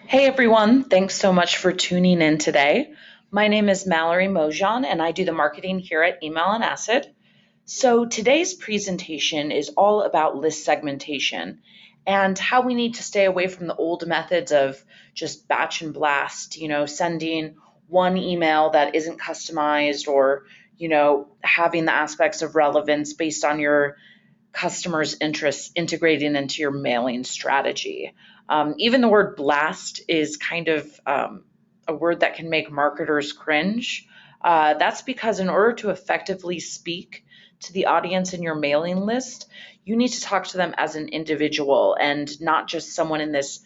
Hey everyone, thanks so much for tuning in today. My name is Mallory Mojan and I do the marketing here at Email and Asset. So today's presentation is all about list segmentation and how we need to stay away from the old methods of just batch and blast, sending one email that isn't customized or, having the aspects of relevance based on your customers' interests integrating into your mailing strategy. Even the word blast is kind of a word that can make marketers cringe. That's because in order to effectively speak to the audience in your mailing list, you need to talk to them as an individual and not just someone in this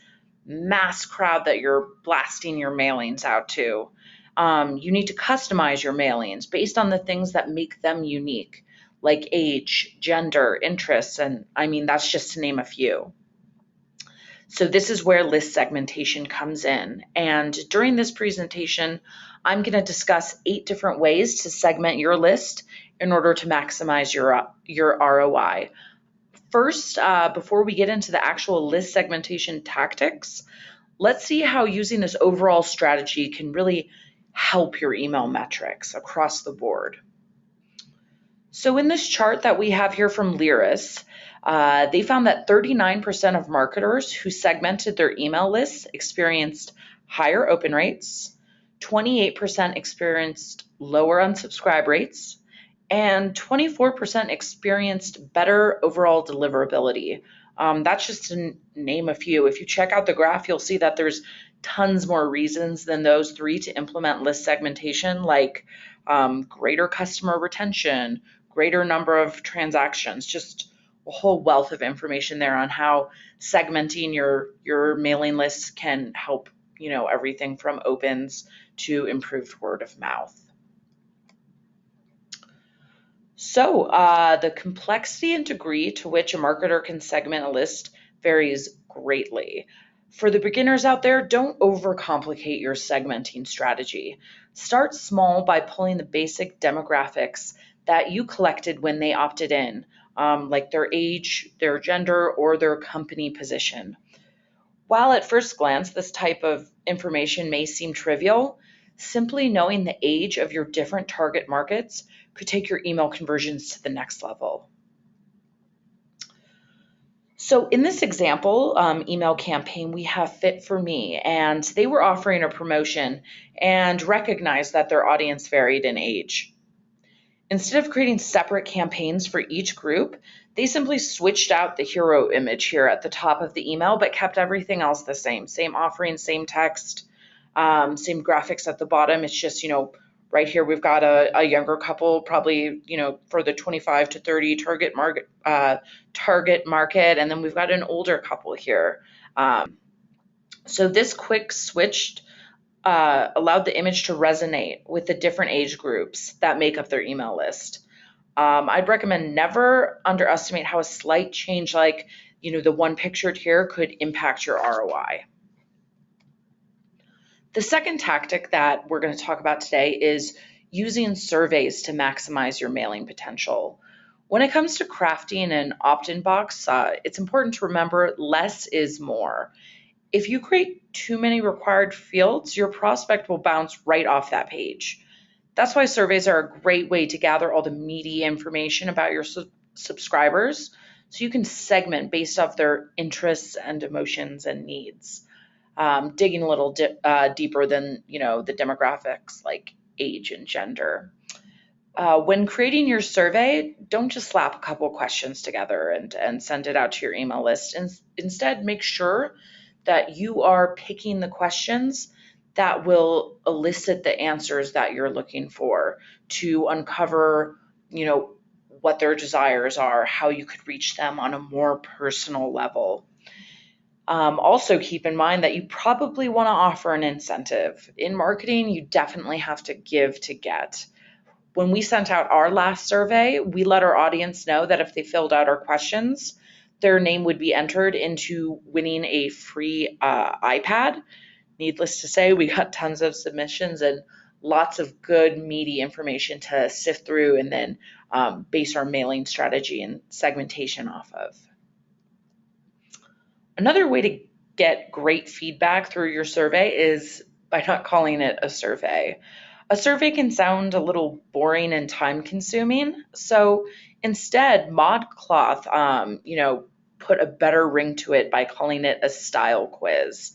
mass crowd that you're blasting your mailings out to. You need to customize your mailings based on the things that make them unique, like age, gender, interests, and I mean, that's just to name a few. So this is where list segmentation comes in. And during this presentation, I'm going to discuss 8 different ways to segment your list in order to maximize your ROI. First, before we get into the actual list segmentation tactics, let's see how using this overall strategy can really help your email metrics across the board. So in this chart that we have here from Lyris, they found that 39% of marketers who segmented their email lists experienced higher open rates, 28% experienced lower unsubscribe rates, and 24% experienced better overall deliverability. That's just to name a few. If you check out the graph, you'll see that there's tons more reasons than those 3 to implement list segmentation, like greater customer retention, greater number of transactions, just a whole wealth of information there on how segmenting your mailing lists can help, everything from opens to improved word of mouth. So the complexity and degree to which a marketer can segment a list varies greatly. For the beginners out there, don't overcomplicate your segmenting strategy. Start small by pulling the basic demographics that you collected when they opted in, like their age, their gender, or their company position. While at first glance this type of information may seem trivial, simply knowing the age of your different target markets could take your email conversions to the next level. So in this example email campaign, we have Fit for Me, and they were offering a promotion and recognized that their audience varied in age. Instead of creating separate campaigns for each group, they simply switched out the hero image here at the top of the email, but kept everything else the same. Same offering, same text, same graphics at the bottom. It's just, right here we've got a younger couple, probably, for the 25 to 30 target market, and then we've got an older couple here. So this quick switch allowed the image to resonate with the different age groups that make up their email list. I'd recommend never underestimate how a slight change like, the one pictured here could impact your ROI. The second tactic that we're going to talk about today is using surveys to maximize your mailing potential. When it comes to crafting an opt-in box, it's important to remember less is more. If you create too many required fields, your prospect will bounce right off that page. That's why surveys are a great way to gather all the meaty information about your subscribers so you can segment based off their interests and emotions and needs. Digging a little deeper than, the demographics like age and gender. When creating your survey, don't just slap a couple questions together and send it out to your email list. Instead, make sure that you are picking the questions that will elicit the answers that you're looking for to uncover, what their desires are, how you could reach them on a more personal level. Also keep in mind that you probably want to offer an incentive. In marketing, you definitely have to give to get. When we sent out our last survey, we let our audience know that if they filled out our questions, their name would be entered into winning a free iPad. Needless to say, we got tons of submissions and lots of good, meaty information to sift through and then base our mailing strategy and segmentation off of. Another way to get great feedback through your survey is by not calling it a survey. A survey can sound a little boring and time consuming. So instead, ModCloth, put a better ring to it by calling it a style quiz.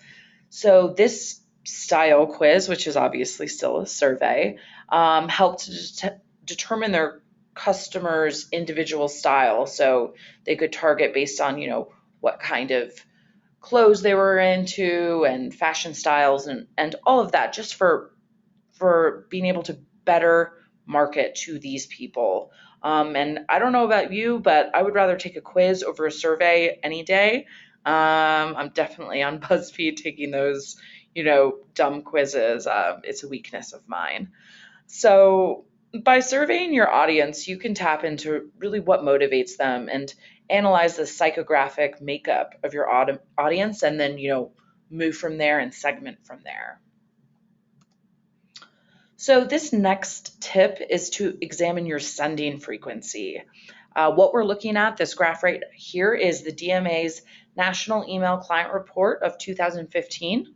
So this style quiz, which is obviously still a survey, helped to determine their customers' individual style. So they could target based on, what kind of clothes they were into and fashion styles and all of that, just for being able to better market to these people. And I don't know about you, but I would rather take a quiz over a survey any day. I'm definitely on BuzzFeed taking those, dumb quizzes. It's a weakness of mine. So by surveying your audience, you can tap into really what motivates them and analyze the psychographic makeup of your audience, and then, move from there and segment from there. So this next tip is to examine your sending frequency. What we're looking at, this graph right here, is the DMA's National Email Client Report of 2015.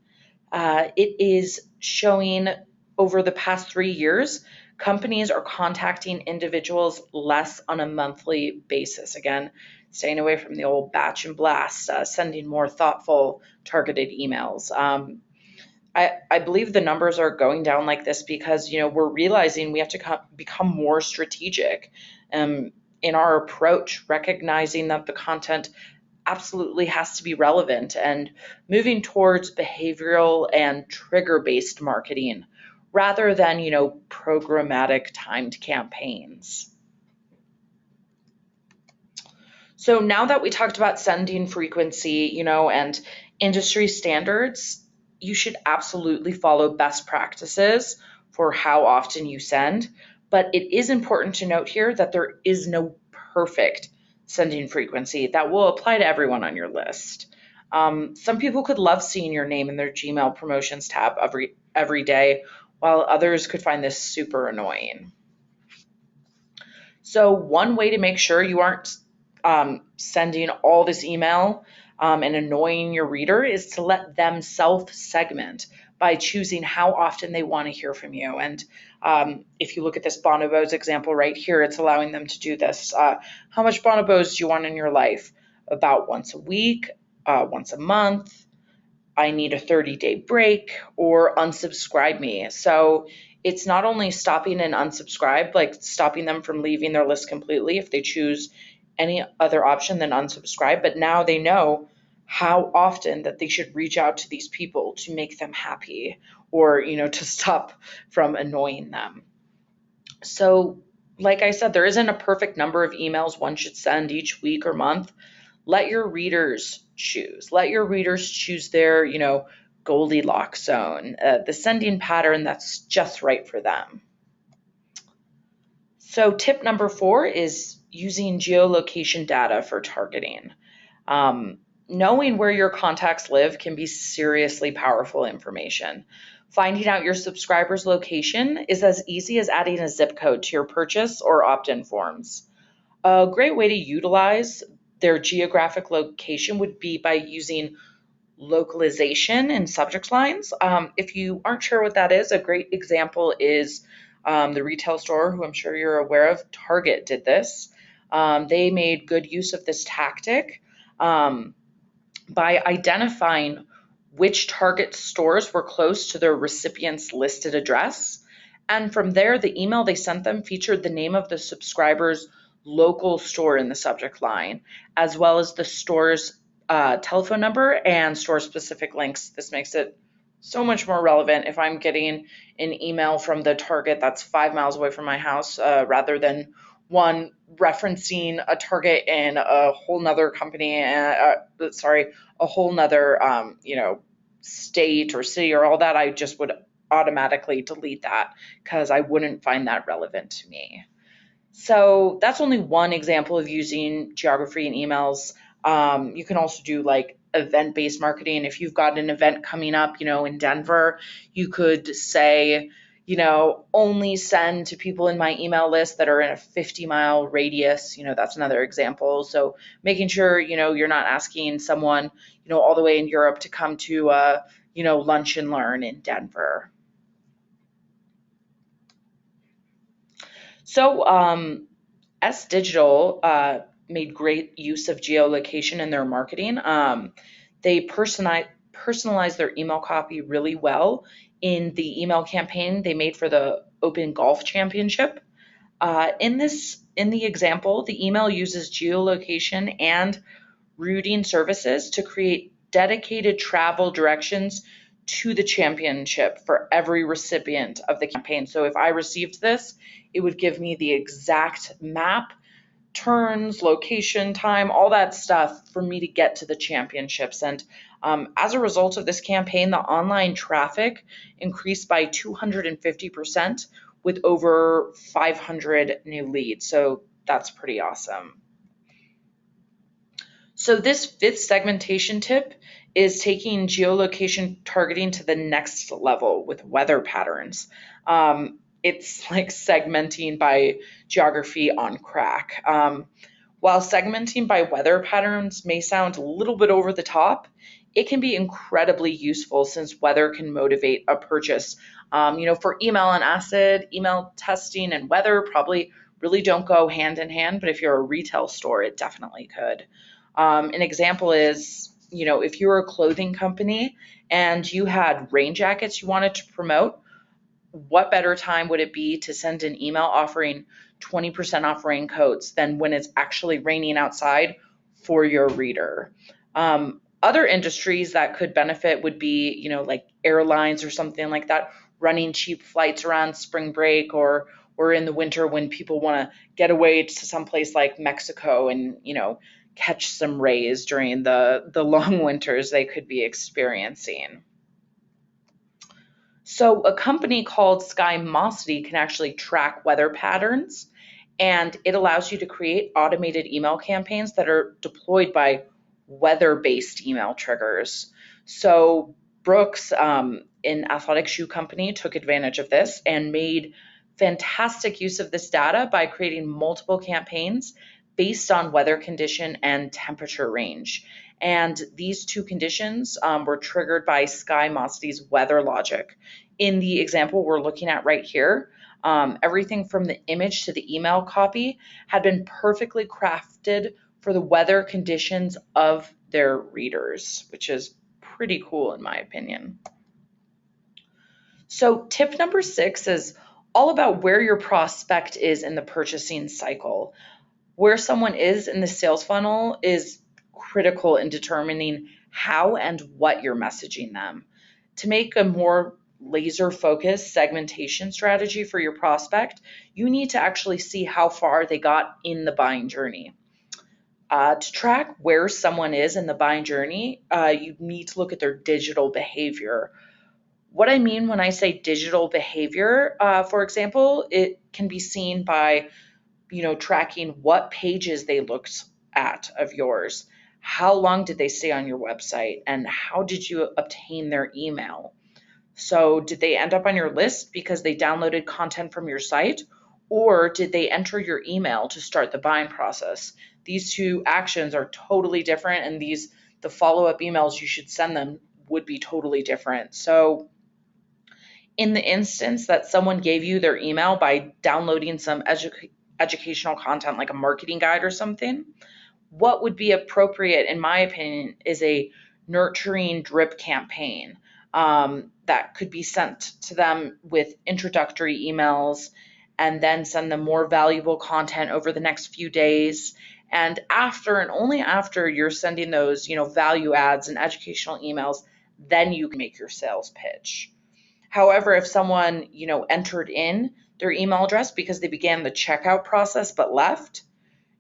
It is showing over the past 3 years, companies are contacting individuals less on a monthly basis. Again, staying away from the old batch and blast, sending more thoughtful, targeted emails. I believe the numbers are going down like this because, we're realizing we have to become more strategic in our approach, recognizing that the content absolutely has to be relevant and moving towards behavioral and trigger-based marketing rather than, programmatic timed campaigns. So now that we talked about sending frequency, and industry standards, you should absolutely follow best practices for how often you send. But it is important to note here that there is no perfect sending frequency that will apply to everyone on your list. Some people could love seeing your name in their Gmail promotions tab every day, while others could find this super annoying. So one way to make sure you aren't sending all this email and annoying your reader is to let them self-segment by choosing how often they want to hear from you. And if you look at this bonobos example right here, it's allowing them to do this. How much bonobos do you want in your life? About once a week, once a month, I need a 30-day break, or unsubscribe me. So it's not only stopping an unsubscribe, like stopping them from leaving their list completely if they choose any other option than unsubscribe, but now they know how often that they should reach out to these people to make them happy or, to stop from annoying them. So, like I said, there isn't a perfect number of emails one should send each week or month. Let your readers choose. Let your readers choose their, Goldilocks zone, the sending pattern that's just right for them. So tip number 4 is using geolocation data for targeting. Knowing where your contacts live can be seriously powerful information. Finding out your subscriber's location is as easy as adding a zip code to your purchase or opt-in forms. A great way to utilize their geographic location would be by using localization in subject lines. If you aren't sure what that is, a great example is the retail store, who I'm sure you're aware of, Target, did this. They made good use of this tactic by identifying which Target stores were close to their recipient's listed address. And from there, the email they sent them featured the name of the subscriber's local store in the subject line, as well as the store's telephone number and store-specific links. This makes it so much more relevant if I'm getting an email from the Target that's 5 miles away from my house, rather than one referencing a Target in a whole nother company, a whole nother, state or city or all that. I just would automatically delete that because I wouldn't find that relevant to me. So that's only one example of using geography in emails. You can also do like event-based marketing. If you've got an event coming up, in Denver, you could say, only send to people in my email list that are in a 50-mile radius. That's another example. So making sure, you're not asking someone, all the way in Europe to come to, lunch and learn in Denver. So S Digital made great use of geolocation in their marketing. They personalized their email copy really well in the email campaign they made for the Open Golf Championship. In the example, the email uses geolocation and routing services to create dedicated travel directions to the championship for every recipient of the campaign. So if I received this, it would give me the exact map, turns, location, time, all that stuff for me to get to the championships. And as a result of this campaign, the online traffic increased by 250% with over 500 new leads. So that's pretty awesome. So this fifth segmentation tip is taking geolocation targeting to the next level with weather patterns. It's like segmenting by geography on crack. While segmenting by weather patterns may sound a little bit over the top, it can be incredibly useful since weather can motivate a purchase. For email and asset, email testing and weather probably really don't go hand in hand, but if you're a retail store, it definitely could. An example is, if you're a clothing company and you had rain jackets you wanted to promote, what better time would it be to send an email offering 20% off raincoats than when it's actually raining outside for your reader? Other industries that could benefit would be, like airlines or something like that, running cheap flights around spring break or in the winter when people want to get away to someplace like Mexico and, catch some rays during the long winters they could be experiencing. So a company called Skymosity can actually track weather patterns, and it allows you to create automated email campaigns that are deployed by weather-based email triggers. So Brooks, an athletic shoe company, took advantage of this and made fantastic use of this data by creating multiple campaigns based on weather condition and temperature range. And these two conditions were triggered by Skymosity's weather logic. In the example we're looking at right here, everything from the image to the email copy had been perfectly crafted for the weather conditions of their readers, which is pretty cool in my opinion. So tip number 6 is all about where your prospect is in the purchasing cycle. Where someone is in the sales funnel is critical in determining how and what you're messaging them. To make a more laser-focused segmentation strategy for your prospect, you need to actually see how far they got in the buying journey. To track where someone is in the buying journey, you need to look at their digital behavior. What I mean when I say digital behavior, for example, it can be seen by tracking what pages they looked at of yours, how long did they stay on your website, and how did you obtain their email. So did they end up on your list because they downloaded content from your site, or did they enter your email to start the buying process? These two actions are totally different, and the follow-up emails you should send them would be totally different. So in the instance that someone gave you their email by downloading some educational content like a marketing guide or something, what would be appropriate, in my opinion, is a nurturing drip campaign that could be sent to them with introductory emails and then send them more valuable content over the next few days. And after and only after you're sending those, value adds and educational emails, then you can make your sales pitch. However, if someone, entered in their email address because they began the checkout process but left,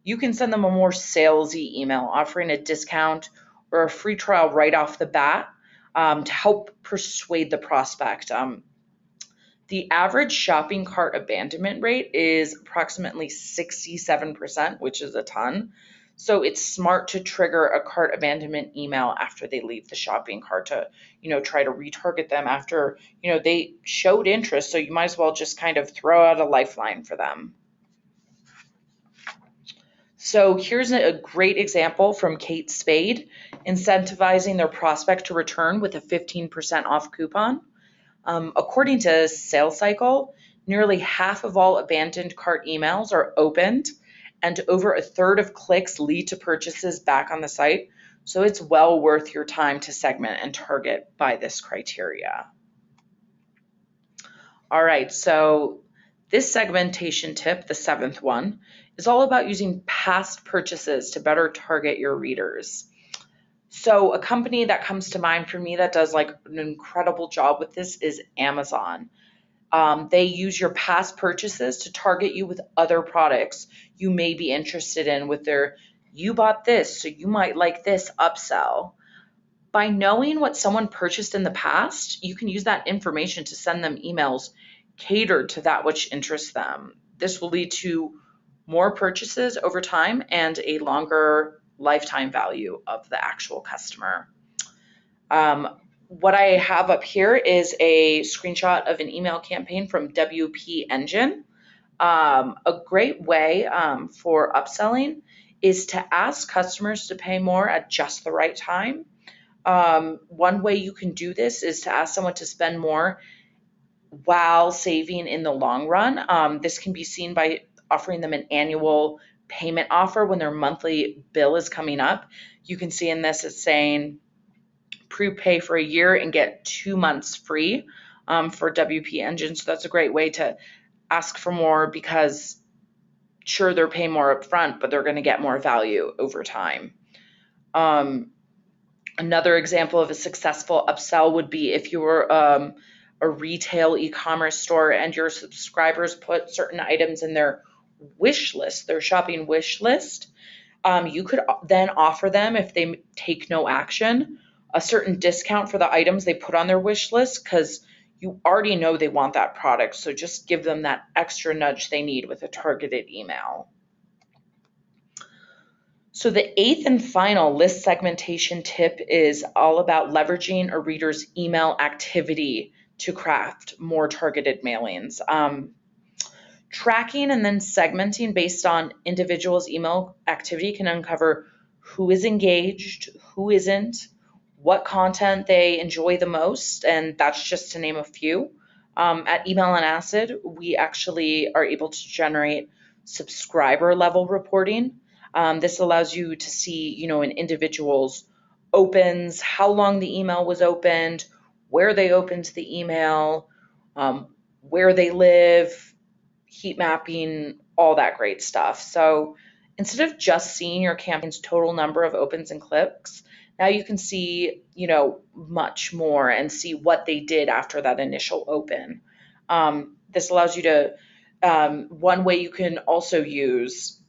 you can send them a more salesy email offering a discount or a free trial right off the bat to help persuade the prospect. The average shopping cart abandonment rate is approximately 67%, which is a ton. So it's smart to trigger a cart abandonment email after they leave the shopping cart to, try to retarget them after, they showed interest. So you might as well just kind of throw out a lifeline for them. So here's a great example from Kate Spade, incentivizing their prospect to return with a 15% off coupon. According to Sales Cycle, nearly half of all abandoned cart emails are opened, and over a third of clicks lead to purchases back on the site. So it's well worth your time to segment and target by this criteria. All right, so this segmentation tip, the 7th one, is all about using past purchases to better target your readers. So a company that comes to mind for me that does like an incredible job with this is Amazon. They use your past purchases to target you with other products you may be interested in with their "you bought this, so you might like this" upsell. By knowing what someone purchased in the past, you can use that information to send them emails catered to that which interests them. This will lead to more purchases over time and a longer lifetime value of the actual customer. What I have up here is a screenshot of an email campaign from WP Engine. A great way for upselling is to ask customers to pay more at just the right time. One way you can do this is to ask someone to spend more while saving in the long run. This can be seen by offering them an annual payment offer when their monthly bill is coming up. You can see in this it's saying prepay for a year and get 2 months free for WP Engine. So that's a great way to ask for more because sure, they're paying more upfront, but they're going to get more value over time. Another example of a successful upsell would be if you were a retail e-commerce store and your subscribers put certain items in their wish list, their shopping wish list. You could then offer them, if they take no action, a certain discount for the items they put on their wish list because you already know they want that product. So just give them that extra nudge they need with a targeted email. So the 8th and final list segmentation tip is all about leveraging a reader's email activity to craft more targeted mailings. Tracking and then segmenting based on individuals' email activity can uncover who is engaged, who isn't, what content they enjoy the most, and that's just to name a few. At Email and Acid, we actually are able to generate subscriber level reporting. This allows you to see, an individual's opens, how long the email was opened, where they opened the email, where they live, heat mapping, all that great stuff. So instead of just seeing your campaign's total number of opens and clicks, now you can see, much more and see what they did after that initial open. This allows you to, one way you can also use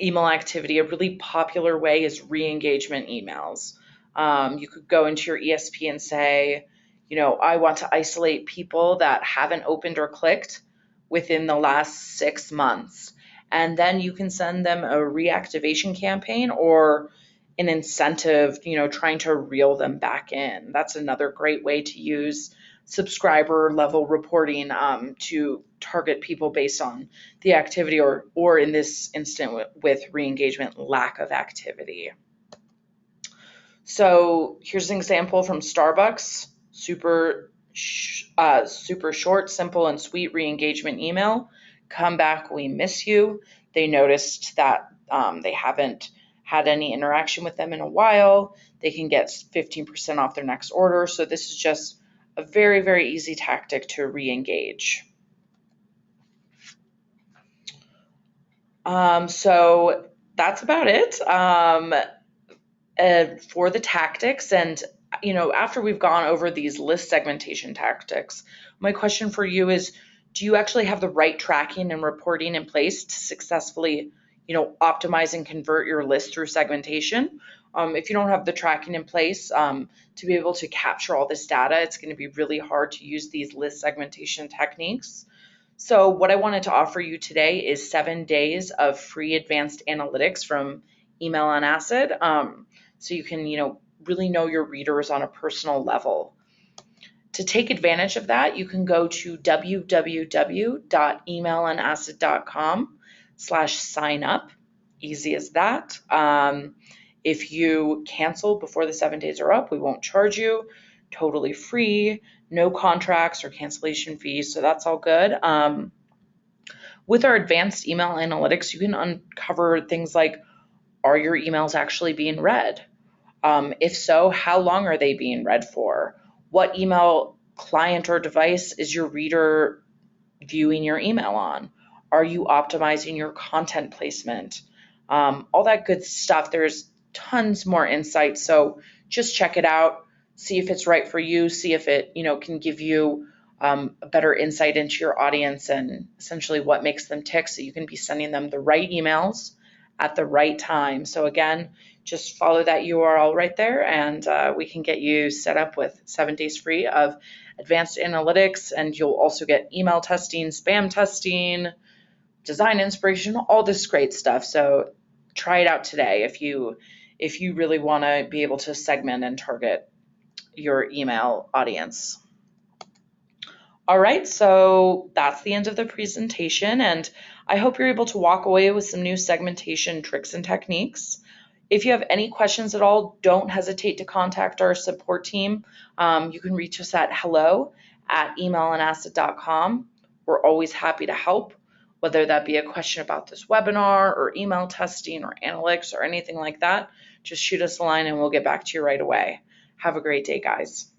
email activity, a really popular way is re-engagement emails. You could go into your ESP and say, I want to isolate people that haven't opened or clicked within the last 6 months. And then you can send them a reactivation campaign or an incentive, trying to reel them back in. That's another great way to use subscriber level reporting to target people based on the activity or in this instant with re-engagement, lack of activity. So here's an example from Starbucks, super short, simple, and sweet re-engagement email. Come back, we miss you. They noticed that they haven't had any interaction with them in a while. They can get 15% off their next order. So this is just a very, very easy tactic to re-engage. So that's about it for the tactics. And, after we've gone over these list segmentation tactics, my question for you is, do you actually have the right tracking and reporting in place to successfully, optimize and convert your list through segmentation? If you don't have the tracking in place to be able to capture all this data, it's going to be really hard to use these list segmentation techniques. So what I wanted to offer you today is 7 days of free advanced analytics from email on acid, so you can, really know your readers on a personal level. To take advantage of that, you can go to www.emailandacid.com/sign up. Easy as that. If you cancel before the 7 days are up, we won't charge you. Totally free, no contracts or cancellation fees, so that's all good. With our advanced email analytics, you can uncover things like, are your emails actually being read? If so, how long are they being read for? What email client or device is your reader viewing your email on? Are you optimizing your content placement? All that good stuff. There's tons more insight. So just check it out, see if it's right for you, see if it, can give you a better insight into your audience and essentially what makes them tick, so you can be sending them the right emails at the right time. So again, just follow that URL right there, and we can get you set up with 7 days free of advanced analytics, and you'll also get email testing, spam testing, design inspiration, all this great stuff. So try it out today if you really want to be able to segment and target your email audience. All right, so that's the end of the presentation, and I hope you're able to walk away with some new segmentation tricks and techniques. If you have any questions at all, don't hesitate to contact our support team. You can reach us at hello@emailandacid.com. We're always happy to help, whether that be a question about this webinar or email testing or analytics or anything like that. Just shoot us a line and we'll get back to you right away. Have a great day, guys.